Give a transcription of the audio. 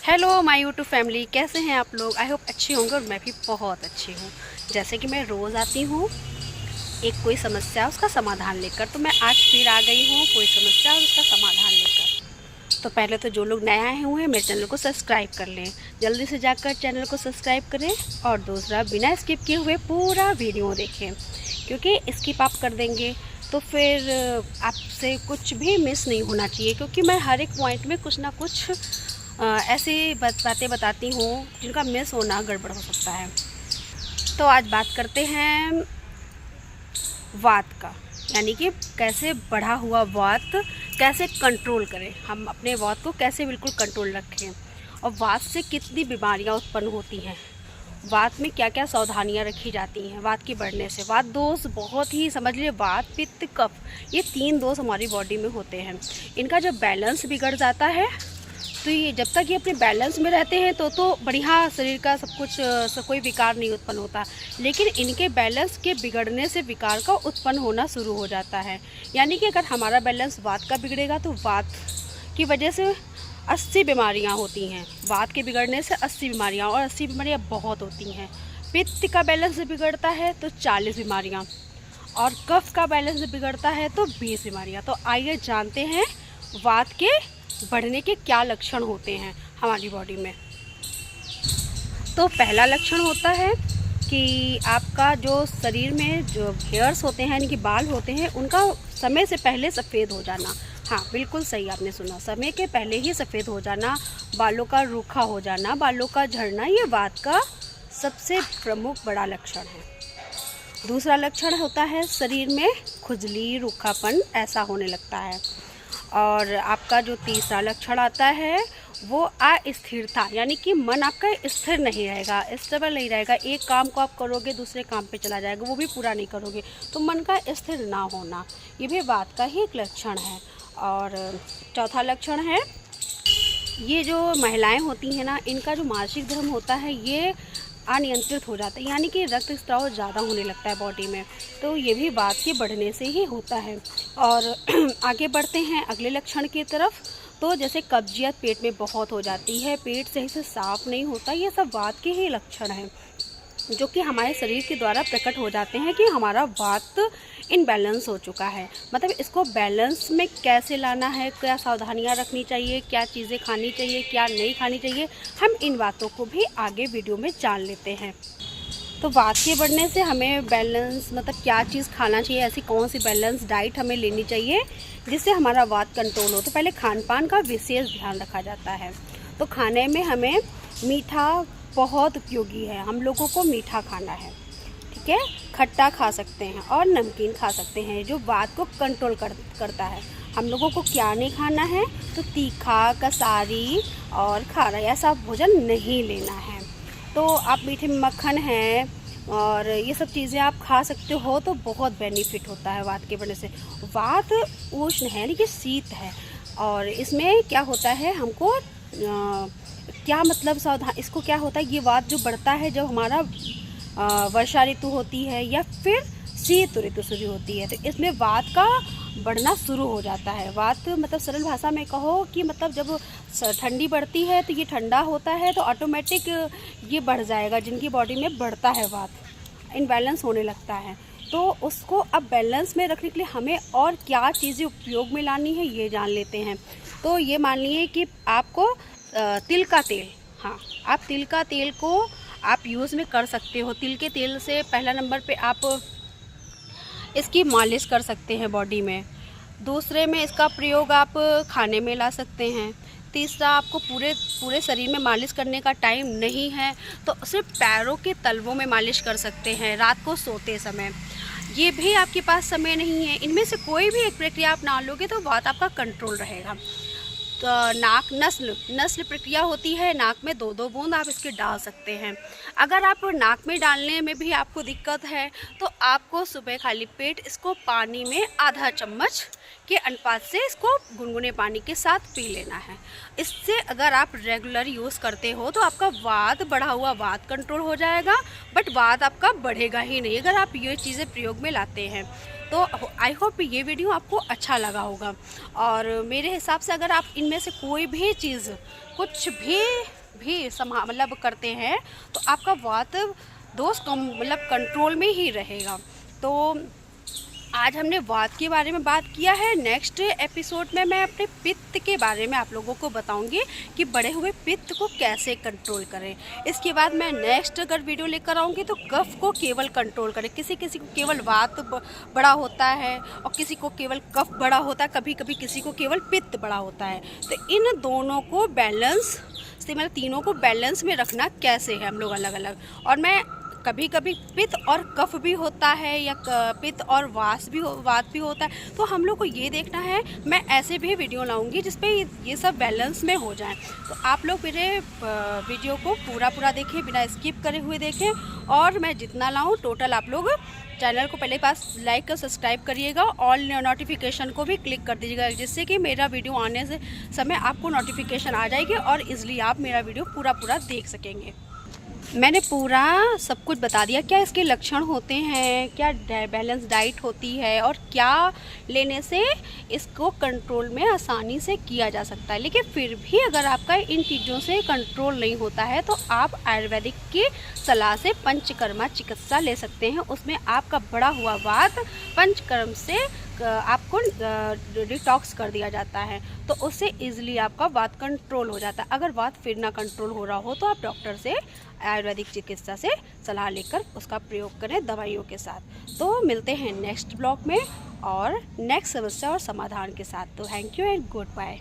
Hello my YouTube family, कैसे हैं आप लोग। आई होप अच्छे होंगे और मैं भी बहुत अच्छी हूँ। जैसे कि मैं रोज़ आती हूँ एक कोई समस्या उसका समाधान लेकर, तो मैं आज फिर आ गई हूँ कोई समस्या और उसका समाधान लेकर। तो पहले तो जो लोग नए आए हुए हैं मेरे चैनल को सब्सक्राइब कर लें, जल्दी से जाकर चैनल को सब्सक्राइब करें। और दूसरा, बिना स्किप किए हुए पूरा वीडियो देखें, क्योंकि स्किप आप कर देंगे तो फिर आपसे कुछ भी मिस नहीं होना चाहिए, क्योंकि मैं हर एक पॉइंट में कुछ ना कुछ ऐसी बातें बताती हूँ जिनका मिस होना गड़बड़ हो सकता है। तो आज बात करते हैं वात का, यानी कि कैसे बढ़ा हुआ वात कैसे कंट्रोल करें, हम अपने वात को कैसे बिल्कुल कंट्रोल रखें, और वात से कितनी बीमारियाँ उत्पन्न होती हैं, वात में क्या क्या सावधानियाँ रखी जाती हैं वात के बढ़ने से। वात दोष बहुत ही, समझ लीजिए, वात पित्त कफ, ये 3 दोष हमारी बॉडी में होते हैं। इनका जब बैलेंस बिगड़ जाता है तो ये जब तक ये अपने बैलेंस में रहते हैं तो बढ़िया शरीर का सब कुछ, कोई विकार नहीं उत्पन्न होता। लेकिन इनके बैलेंस के बिगड़ने से विकार का उत्पन्न होना शुरू हो जाता है। यानी कि अगर हमारा बैलेंस वात का बिगड़ेगा तो वात की वजह से 80 बीमारियाँ होती हैं। वात के बिगड़ने से 80 बीमारियाँ, और 80 बीमारियाँ बहुत होती हैं। पित्त का बैलेंस बिगड़ता है तो 40 बीमारियाँ, और कफ का बैलेंस बिगड़ता है तो 20 बीमारियाँ। तो आइए जानते हैं वात के बढ़ने के क्या लक्षण होते हैं हमारी बॉडी में। तो पहला लक्षण होता है कि आपका जो शरीर में जो हेयर्स होते हैं, यानी कि बाल होते हैं, उनका समय से पहले सफ़ेद हो जाना। हाँ, बिल्कुल सही आपने सुना, समय के पहले ही सफ़ेद हो जाना, बालों का रूखा हो जाना, बालों का झड़ना, ये वात का सबसे प्रमुख बड़ा लक्षण है। दूसरा लक्षण होता है शरीर में खुजली, रूखापन ऐसा होने लगता है। और आपका जो तीसरा लक्षण आता है वो अस्थिरता, यानी कि मन आपका स्थिर नहीं रहेगा, स्टेबल नहीं रहेगा। एक काम को आप करोगे दूसरे काम पे चला जाएगा, वो भी पूरा नहीं करोगे, तो मन का स्थिर ना होना, ये भी वात का ही एक लक्षण है। और चौथा लक्षण है, ये जो महिलाएं होती हैं ना, इनका जो मासिक धर्म होता है ये अनियंत्रित हो जाता है, यानी कि रक्त स्राव ज़्यादा होने लगता है बॉडी में, तो ये भी वात के बढ़ने से ही होता है। और आगे बढ़ते हैं अगले लक्षण की तरफ। तो जैसे कब्जियत पेट में बहुत हो जाती है, पेट सही से साफ नहीं होता, ये सब वात के ही लक्षण हैं, जो कि हमारे शरीर के द्वारा प्रकट हो जाते हैं कि हमारा वात इनबैलेंस हो चुका है। मतलब इसको बैलेंस में कैसे लाना है, क्या सावधानियां रखनी चाहिए, क्या चीज़ें खानी चाहिए, क्या नहीं खानी चाहिए, हम इन बातों को भी आगे वीडियो में जान लेते हैं। तो वात के बढ़ने से हमें बैलेंस, मतलब क्या चीज़ खाना चाहिए, ऐसी कौन सी बैलेंस डाइट हमें लेनी चाहिए जिससे हमारा वात कंट्रोल हो। तो पहले खान पान का विशेष ध्यान रखा जाता है। तो खाने में हमें मीठा बहुत उपयोगी है, हम लोगों को मीठा खाना है, ठीक है। खट्टा खा सकते हैं और नमकीन खा सकते हैं, जो वात को कंट्रोल करता है। हम लोगों को क्या नहीं खाना है, तो तीखा, कसारी और खारा ऐसा भोजन नहीं लेना है। तो आप मीठे में मक्खन है और ये सब चीज़ें आप खा सकते हो, तो बहुत बेनिफिट होता है वात के बढ़ने से। वात उष्ण है, यानी कि शीत है, और इसमें क्या होता है, हमको क्या मतलब सावधान, इसको क्या होता है, ये वात जो बढ़ता है जब हमारा वर्षा ऋतु होती है या फिर शीत ऋतु शुरू होती है, तो इसमें वात का बढ़ना शुरू हो जाता है। वात मतलब सरल भाषा में कहो कि मतलब जब ठंडी बढ़ती है तो ये ठंडा होता है, तो ऑटोमेटिक ये बढ़ जाएगा, जिनकी बॉडी में बढ़ता है वात, इनबैलेंस होने लगता है। तो उसको अब बैलेंस में रखने के लिए हमें और क्या चीज़ें उपयोग में लानी है ये जान लेते हैं। तो ये मान लीजिए कि आपको तिल का तेल, हाँ, आप तिल का तेल को आप यूज़ में कर सकते हो। तिल के तेल से पहला नंबर पे आप इसकी मालिश कर सकते हैं बॉडी में। दूसरे में इसका प्रयोग आप खाने में ला सकते हैं। तीसरा, आपको पूरे शरीर में मालिश करने का टाइम नहीं है तो सिर्फ पैरों के तलवों में मालिश कर सकते हैं रात को सोते समय। ये भी आपके पास समय नहीं है, इनमें से कोई भी एक प्रक्रिया आप ना लोगे तो वात आपका कंट्रोल रहेगा। तो नाक नस्ल प्रक्रिया होती है, नाक में 2-2 बूंद आप इसके डाल सकते हैं। अगर आप नाक में डालने में भी आपको दिक्कत है तो आपको सुबह खाली पेट इसको पानी में आधा चम्मच के अनुपात से इसको गुनगुने पानी के साथ पी लेना है। इससे अगर आप रेगुलर यूज़ करते हो तो आपका वात, बढ़ा हुआ वात कंट्रोल हो जाएगा, बट वात आपका बढ़ेगा ही नहीं अगर आप ये चीज़ें प्रयोग में लाते हैं। तो आई होप ये वीडियो आपको अच्छा लगा होगा, और मेरे हिसाब से अगर आप इनमें से कोई भी चीज़ कुछ भी भी मतलब करते हैं तो आपका वात दोष कम मतलब कंट्रोल में ही रहेगा। तो आज हमने वात के बारे में बात किया है। नेक्स्ट एपिसोड में मैं अपने पित्त के बारे में आप लोगों को बताऊंगी कि बढ़े हुए पित्त को कैसे कंट्रोल करें। इसके बाद मैं नेक्स्ट अगर वीडियो लेकर आऊँगी तो कफ को केवल कंट्रोल करें। किसी किसी को केवल वात बड़ा होता है और किसी को केवल कफ बड़ा होता है, कभी कभी किसी को केवल पित्त बड़ा होता है। तो इन दोनों को बैलेंस से मतलब तीनों को बैलेंस में रखना कैसे है हम लोग अलग अलग। और मैं कभी कभी पित्त और कफ भी होता है या पित्त और वात भी होता है, तो हम लोग को ये देखना है। मैं ऐसे भी वीडियो लाऊंगी जिसपे ये सब बैलेंस में हो जाए। तो आप लोग मेरे वीडियो को पूरा देखें, बिना स्किप करे हुए देखें। और मैं जितना लाऊं टोटल आप लोग चैनल को पहले पास लाइक और सब्सक्राइब करिएगा, ऑल नोटिफिकेशन को भी क्लिक कर दीजिएगा, जिससे कि मेरा वीडियो आने से समय आपको नोटिफिकेशन आ जाएगी और इजली आप मेरा वीडियो पूरा देख सकेंगे। मैंने पूरा सब कुछ बता दिया, क्या इसके लक्षण होते हैं, क्या बैलेंस डाइट होती है और क्या लेने से इसको कंट्रोल में आसानी से किया जा सकता है। लेकिन फिर भी अगर आपका इन चीज़ों से कंट्रोल नहीं होता है तो आप आयुर्वेदिक की सलाह से पंचकर्मा चिकित्सा ले सकते हैं। उसमें आपका बड़ा हुआ वात पंचकर्म से आपको डिटॉक्स कर दिया जाता है, तो उससे इजीली आपका वात कंट्रोल हो जाता है। अगर वात फिर ना कंट्रोल हो रहा हो तो आप डॉक्टर से आयुर्वेदिक चिकित्सा से सलाह लेकर उसका प्रयोग करें दवाइयों के साथ। तो मिलते हैं नेक्स्ट ब्लॉग में और नेक्स्ट समस्या और समाधान के साथ। तो thank you and good bye.